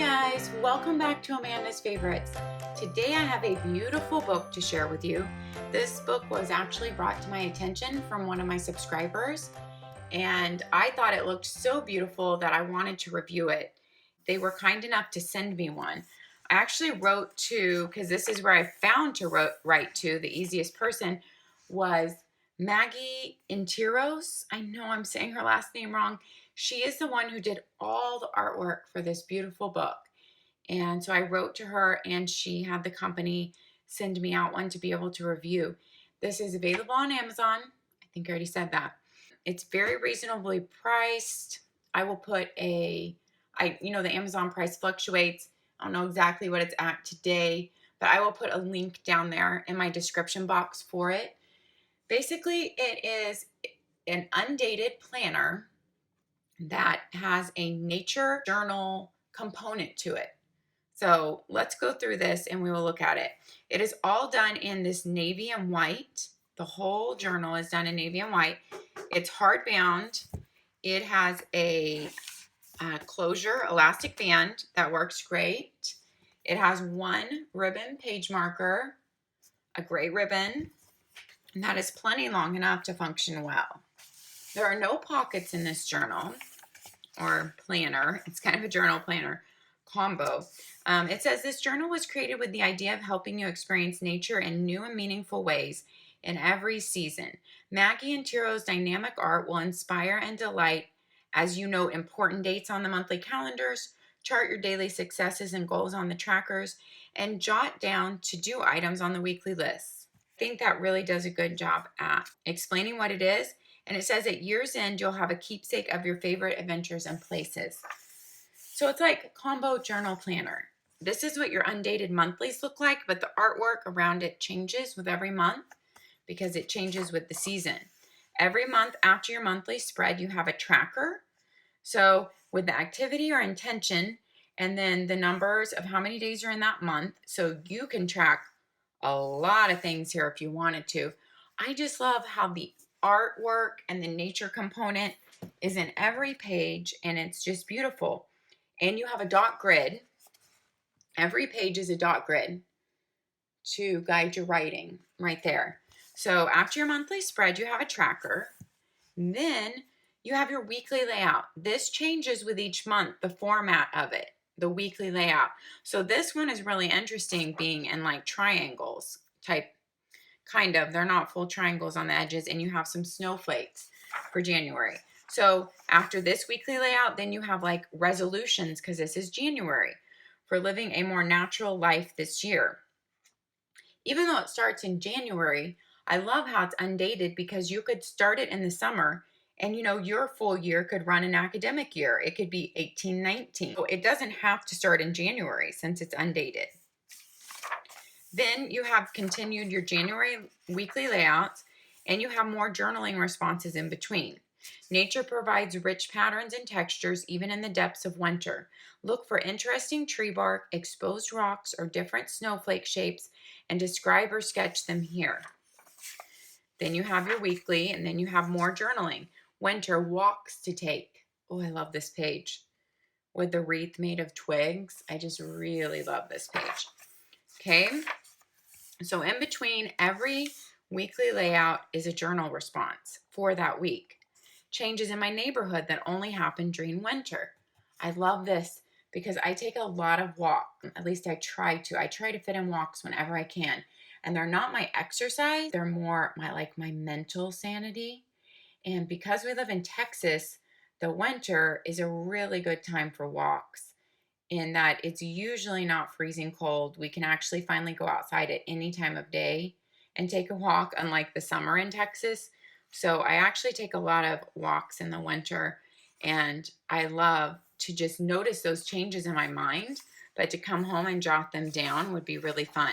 guys, welcome back to Amanda's Favorites. Today I have a beautiful book to share with you. This book was actually brought to my attention from one of my subscribers, and I thought it looked so beautiful that I wanted to review it. They were kind enough to send me one. I actually wrote to, because this is where I found to write to, the easiest person was Maggie Intiros. I know I'm saying her last name wrong. She is the one who did all the artwork for this beautiful book. And so I wrote to her and she had the company send me out one to be able to review. This is available on Amazon. I think I already said that. It's very reasonably priced. I will put the Amazon price fluctuates. I don't know exactly what it's at today, but I will put a link down there in my description box for it. Basically, it is an undated planner that has a nature journal component to it. So let's go through this and we will look at it. It is all done in this navy and white. The whole journal is done in navy and white. It's hardbound. It has a closure elastic band that works great. It has one ribbon page marker, a gray ribbon, and that is plenty long enough to function well. There are no pockets in this journal or planner. It's kind of a journal planner combo. It says this journal was created with the idea of helping you experience nature in new and meaningful ways in every season. Maggie and Tiro's dynamic art will inspire and delight as you note important dates on the monthly calendars, chart your daily successes and goals on the trackers, and jot down to-do items on the weekly lists. I think that really does a good job at explaining what it is. And it says at year's end, you'll have a keepsake of your favorite adventures and places. So it's like a combo journal planner. This is what your undated monthlies look like, but the artwork around it changes with every month because it changes with the season. Every month after your monthly spread, you have a tracker. So with the activity or intention, and then the numbers of how many days are in that month. So you can track a lot of things here if you wanted to. I just love how the artwork and the nature component is in every page, and it's just beautiful. And you have a dot grid. Every page is a dot grid to guide your writing right there. So after your monthly spread, you have a tracker. Then you have your weekly layout. This changes with each month, the format of it, the weekly layout. So this one is really interesting, being in like triangles type. Kind of. They're not full triangles on the edges, and you have some snowflakes for January. So after this weekly layout, then you have like resolutions, because this is January, for living a more natural life this year. Even though it starts in January, I love how it's undated because you could start it in the summer and your full year could run an academic year. It could be 18-19. So it doesn't have to start in January since it's undated. Then you have continued your January weekly layouts, and you have more journaling responses in between. Nature provides rich patterns and textures even in the depths of winter. Look for interesting tree bark, exposed rocks, or different snowflake shapes, and describe or sketch them here. Then you have your weekly, and then you have more journaling. Winter walks to take. Oh, I love this page with the wreath made of twigs. I just really love this page. Okay. So in between every weekly layout is a journal response for that week. Changes in my neighborhood that only happen during winter. I love this because I take a lot of walks. At least I try to. I try to fit in walks whenever I can. And they're not my exercise. They're more my mental sanity. And because we live in Texas, the winter is a really good time for walks, in that it's usually not freezing cold. We can actually finally go outside at any time of day and take a walk, unlike the summer in Texas. So I actually take a lot of walks in the winter, and I love to just notice those changes in my mind, but to come home and jot them down would be really fun.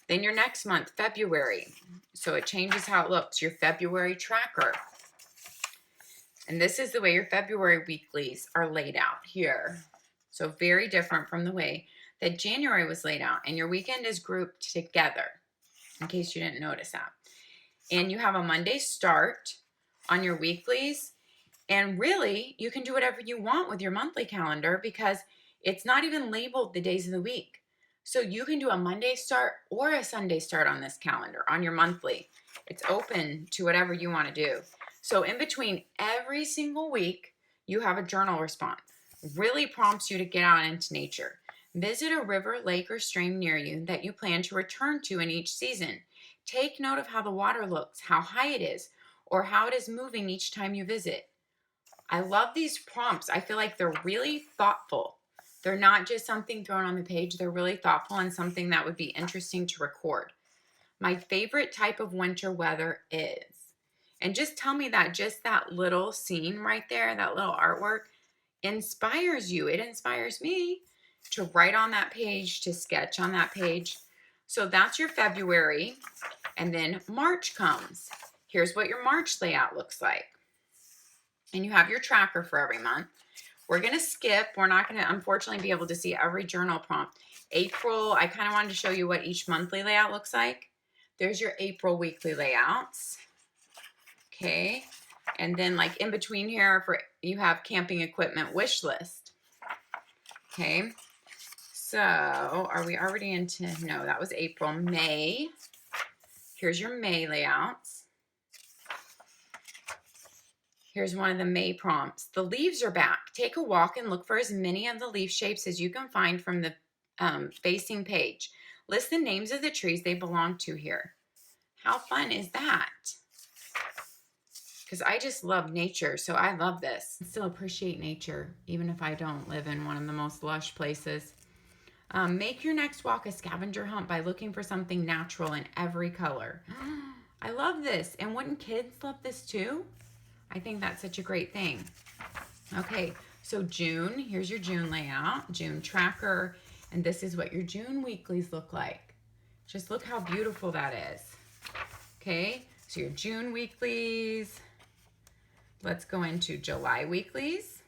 Then your next month, February. So it changes how it looks, your February tracker. And this is the way your February weeklies are laid out here. So very different from the way that January was laid out. And your weekend is grouped together, in case you didn't notice that. And you have a Monday start on your weeklies. And really, you can do whatever you want with your monthly calendar because It's not even labeled the days of the week. So you can do a Monday start or a Sunday start on this calendar, on your monthly. It's open to whatever you want to do. So in between every single week, you have a journal response. Really prompts you to get out into nature. Visit a river, lake, or stream near you that you plan to return to in each season. Take note of how the water looks, how high it is, or how it is moving each time you visit. I love these prompts. I feel like they're really thoughtful. They're not just something thrown on the page. They're really thoughtful and something that would be interesting to record. My favorite type of winter weather is, and just tell me that just that little scene right there, that little artwork inspires you. It inspires me to write on that page, to sketch on that page. So that's your February. And then March comes. Here's what your March layout looks like. And you have your tracker for every month. We're going to skip. We're not going to, unfortunately, be able to see every journal prompt. April, I kind of wanted to show you what each monthly layout looks like. There's your April weekly layouts. Okay. And then like in between here, for you have camping equipment wish list. Okay. So are we already into, no, that was April. May. Here's your May layouts. Here's one of the May prompts. The leaves are back. Take a walk and look for as many of the leaf shapes as you can find from the facing page. List the names of the trees they belong to here. How fun is that? Because I just love nature, so I love this. I still appreciate nature, even if I don't live in one of the most lush places. Make your next walk a scavenger hunt by looking for something natural in every color. I love this. And wouldn't kids love this too? I think that's such a great thing. Okay, so June, here's your June layout, June tracker, and this is what your June weeklies look like. Just look how beautiful that is. Okay, so your June weeklies. Let's go into July weeklies.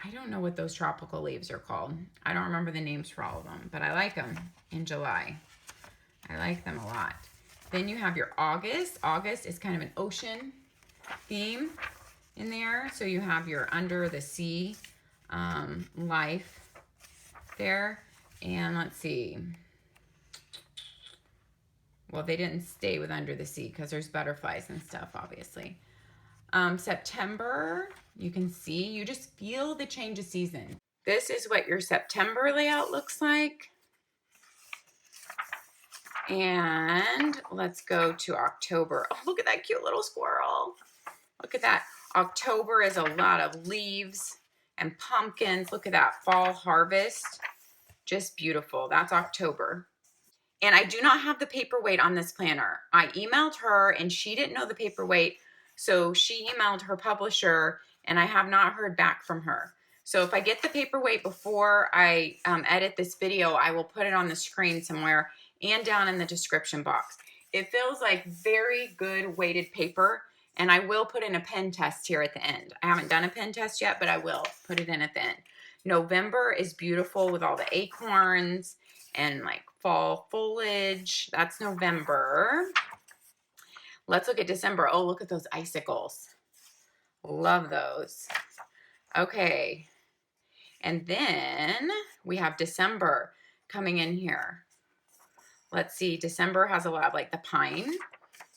I don't know what those tropical leaves are called. I don't remember the names for all of them, but I like them in July. I like them a lot. Then you have your August. August is kind of an ocean theme in there. So you have your under the sea life there. And let's see. Well, they didn't stay with under the sea because there's butterflies and stuff, obviously. September, you can see, you just feel the change of season. This is what your September layout looks like. And let's go to October. Oh, look at that cute little squirrel. Look at that. October is a lot of leaves and pumpkins. Look at that fall harvest. Just beautiful. That's October. And I do not have the paperweight on this planner. I emailed her and she didn't know the paperweight. So she emailed her publisher and I have not heard back from her. So if I get the paperweight before I edit this video, I will put it on the screen somewhere and down in the description box. It feels like very good weighted paper, and I will put in a pen test here at the end. I haven't done a pen test yet, but I will put it in at the end. November is beautiful with all the acorns and like fall foliage. That's November. Let's look at December. Oh, look at those icicles. Love those. Okay. And then we have December coming in here. Let's see. December has a lot of like the pine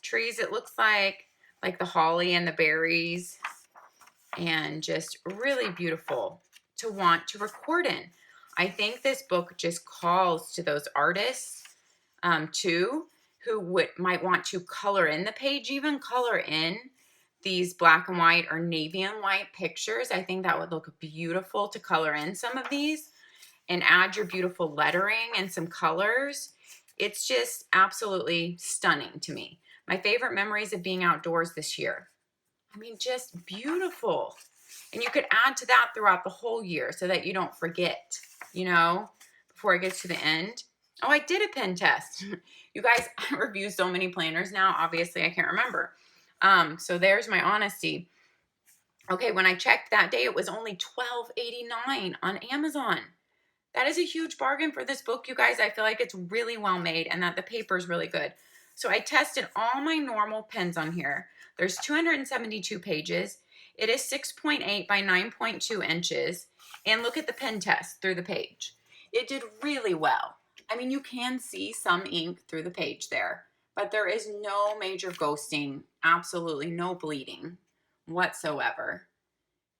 trees, it looks like the holly and the berries, and just really beautiful to want to record in. I think this book just calls to those artists too, who might want to color in the page, even color in these black and white or navy and white pictures. I think that would look beautiful to color in some of these and add your beautiful lettering and some colors. It's just absolutely stunning to me. My favorite memories of being outdoors this year. I mean, just beautiful. And you could add to that throughout the whole year so that you don't forget, you know, before it gets to the end. Oh, I did a pen test. You guys, I review so many planners now. Obviously, I can't remember. So there's my honesty. Okay, when I checked that day, it was only $12.89 on Amazon. That is a huge bargain for this book, you guys. I feel like it's really well made and that the paper is really good. So I tested all my normal pens on here. There's 272 pages. It is 6.8 by 9.2 inches. And look at the pen test through the page. It did really well. I mean, you can see some ink through the page there, but there is no major ghosting, absolutely no bleeding whatsoever.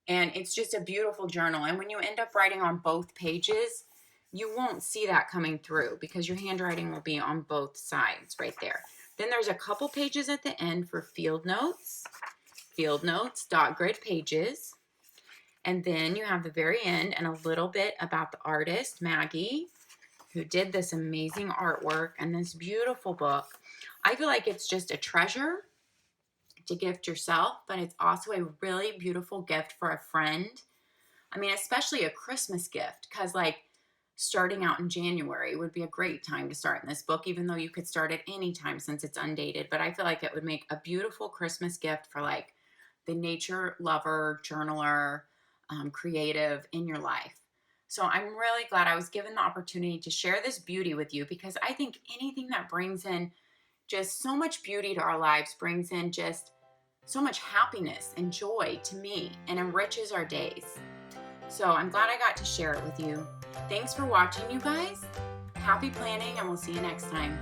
And it's just a beautiful journal. And when you end up writing on both pages, you won't see that coming through because your handwriting will be on both sides right there. Then there's a couple pages at the end for field notes, dot grid pages. And then you have the very end and a little bit about the artist, Maggie, who did this amazing artwork and this beautiful book. I feel like it's just a treasure to gift yourself, but it's also a really beautiful gift for a friend. I mean, especially a Christmas gift, because like starting out in January would be a great time to start in this book, even though you could start at any time since it's undated. But I feel like it would make a beautiful Christmas gift for like the nature lover, journaler, creative in your life. So I'm really glad I was given the opportunity to share this beauty with you, because I think anything that brings in just so much beauty to our lives brings in just so much happiness and joy to me and enriches our days. So I'm glad I got to share it with you. Thanks for watching, you guys. Happy planning, and we'll see you next time.